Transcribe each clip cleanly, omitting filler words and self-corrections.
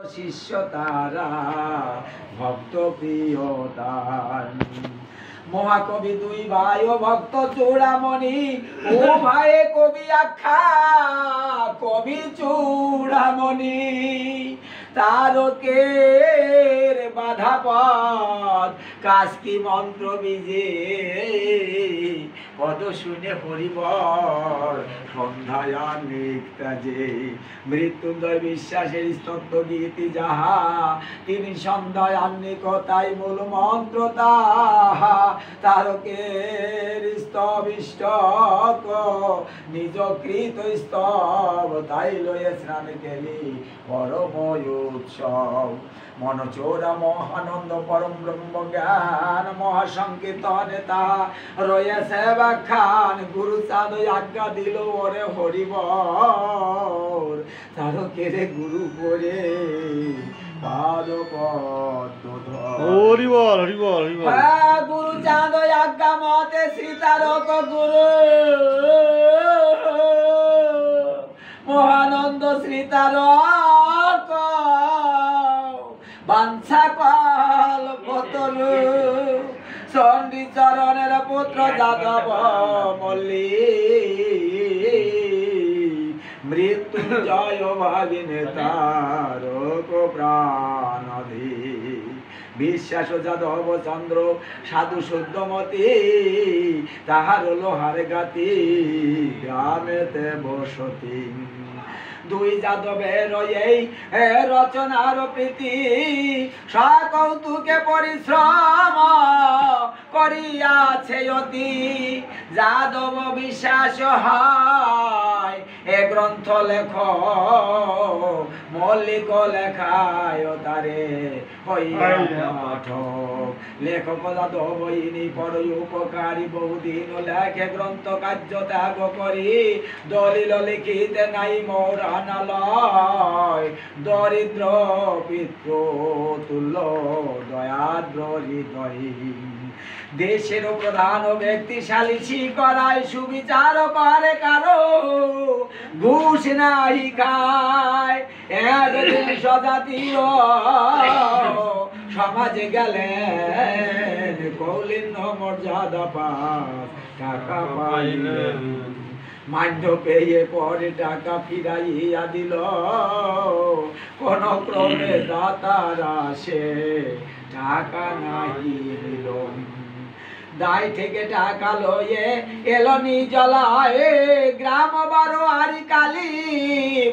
শিষ্য তারা ভক্ত প্রিয় তার মহাকবি দুই ভাই ও ভক্ত চূড়ামণি ও ভাই কবি আখ্যা কবি চূড়ামণি তারকের বাধা পথ কাস্কি মন্ত্র বিজে পদ শুনে হরিবর সন্ধ্যায় নিক্তাজে মৃত্যুঞ্জয় বিশ্বাসের স্তব্ধ গীতি যাহা তিনি সন্ধ্যায় আন্নিকতাই মূল মন্ত্র তাহা তারকের স্তবিষ্টক নিজ কৃত স্তব তাই লয়ে স্নান গেলি পরম উৎসব মনচোরা মহানন্দ পরম ব্রহ্ম জ্ঞান মহাসংকীর্তনে তা রয়েছে ব্যাখ্যান গুরু চাঁদ আজ্ঞা দিল ওরে হরিবর তারকের গুরু করে গুরু চাঁদ আজ্ঞা মতে শ্রী তারক গুরু মহানন্দ শ্রী তারক বাঞ্ছা কাল পতলু চণ্ডী চরণের পুত্র যাদব মল্লী মৃত্যুঞ্জয় ভাগিনে তারক প্রাণধি বিশ্বাস যাদব চন্দ্র সাধু শুদ্ধমতি তাহার লোহার গাতি গ্রামেতে বসতি দুই যাদবের এই রচনার প্রীতি সকৌতুকে পরিশ্রম করিয়াছে অতি যাদব বিশ্বাস হয় এ গ্রন্থ লেখ মল্লিক লেখায় তারে পাঠক লেখক যাদব ইনি পর উপকারী বহুদিন লেখে গ্রন্থ কার্য ত্যাগ করি দলিল লিখিতে নাই মৌরানালয় দরিদ্র পিতৃ তুল্য দয়াদ্র হৃদয় দেশের প্রধান ব্যক্তি সালিসি করায় সুবিচার করে কারো ঘুষ নাই খায় একদিন স্বজাতীয় সমাজে গেলেন কৌলিন্য মর্যাদা পাস টাকা পাইলেন মান্য পেয়ে পরে টাকা ফিরাইয়া দিল কোন ক্রমে দাতারা সে টাকা নাহি দিল দায় থেকে টাকা লয়ে এলো নিজলায় গ্রাম বারো আরি কালী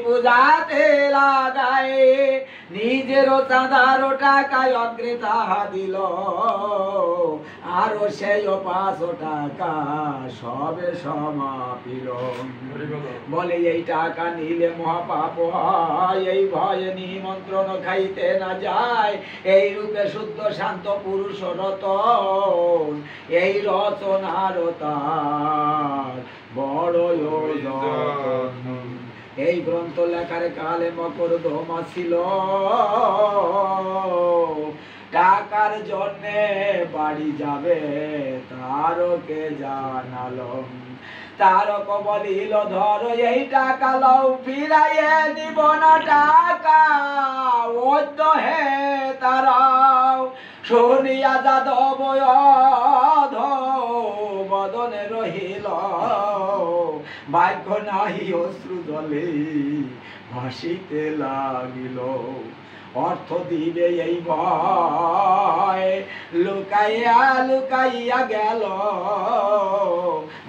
পূজাতে লাগায় নিজেরও চাঁদারও টাকায় অগ্রে তাহা দিল আরো সেই 500 টাকা সবে সমাপিল বলে এই টাকা নিলে মহাপাপ হয় এই ভয়ে নিমন্ত্রণ খাইতে না যায় এই রূপে শুদ্ধ শান্ত পুরুষ রতন এই রচনার তার বড় এই গ্রন্থ লেখার কালে মকর ধোমা ছিল টাকার জন্যে বাড়ি যাবে তারকে জানালো তারক বলিল ধর এই টাকা লও ফিরাইয়ে দিব না টাকা ওদ্য হে তারাও শুনিয়া যাদব বদনে রহিল ভাগ্য নাহি অশ্রু জলে ভাসিতে লাগিল অর্থ দিবে এই ভয় লুকাইয়া লুকাইয়া গেল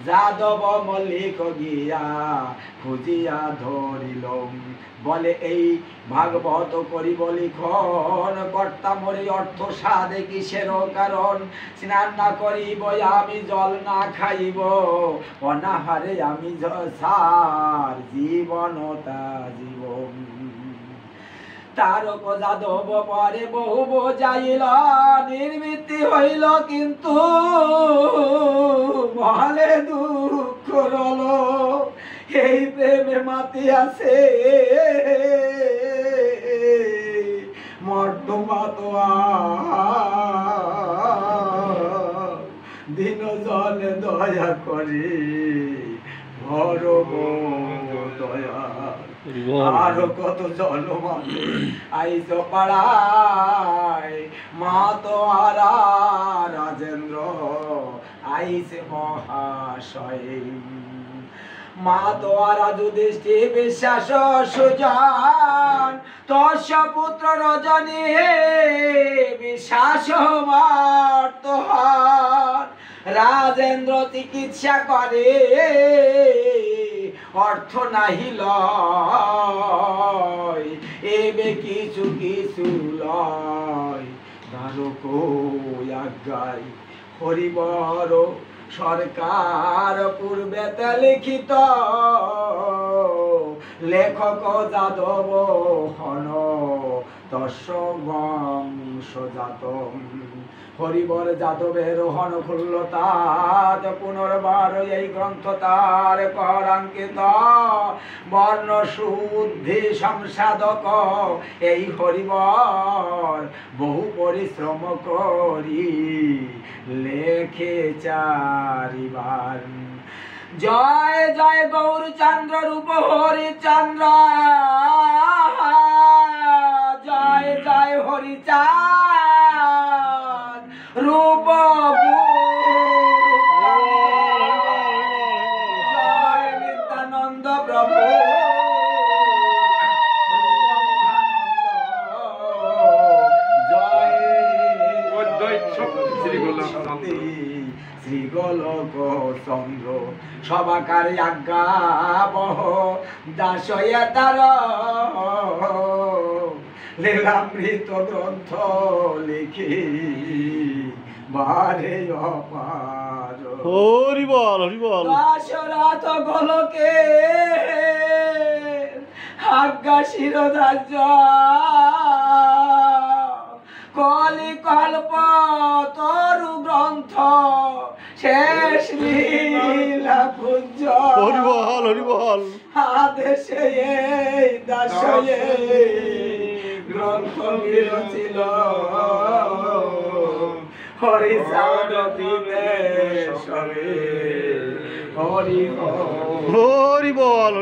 যাদব মল্লিক গিয়া খুঁজিয়া ধরিল বলে এই ভাগবত করিব লিখন কর্তা মরি অর্থ সাধে কিসের কারণ স্নান না করিব আমি জল না খাইব অনাহারে আমি সার জীবনতা জীবন তারক যাদব পরে বহু বোঝাইল নির্বৃত্তি হইল কিন্তু মহালে দুঃখ রল এই প্রেমে মাতি আছে মর্দমা তোয়া দিন জলে দয়া করে ভরব দয়া আরো কত জনমান আইস পাড়ায় মাতোয়ারা রাজেন্দ্র আইসে মহাশয় মাতোয়ারা যুধিষ্ঠি বিশ্বাস সুজন তস্য পুত্র রজনী বিশ্বাস মার্তহার রাজেন্দ্র চিকিৎসা করে অর্থ নাহি লয় এবে কিছু কিছু লয় দ্বারক আজ্ঞায় হরিবর সরকার পূর্বেতে লিখিত লেখক যাদব হন তস্য বংশজাত হরিবর যাদবের হন খুলল তাত পুনর্বার এই গ্রন্থ তার করাঙ্কিত বর্ণ শুদ্ধি সংসাধক এই হরিবর বহু পরিশ্রম করি লেখে চারিবার জয় জয় গৌরচন্দ্র রূপ হরিচন্দ্র জয় জয় হরিচাঁদ রূপ জয় নিত্যানন্দ প্রভু জয় শ্রী গোলক চন্দ্র সবাকার আজ্ঞা বহ দাসয়া তার লীলামৃত গ্রন্থ লিখি বারে অপার হরি বল হরি বল দাসরাত গোলকে আজ্ঞা শিরোধার্য কলি কল্প তরু গ্রন্থ শেষ লীলা পুঞ্জ হরি বল আদেশে এই দাসয়ে গ্রন্থ বিরচিল হরিচাঁদ বিদেশে হরি হরি বল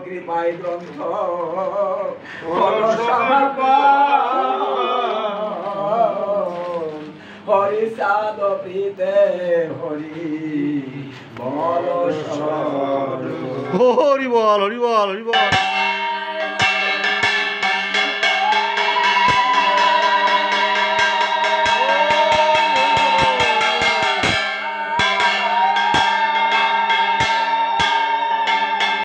কৃপায় গ্রন্থ হরিচাঁদ প্রীতে হরি বল হরি বল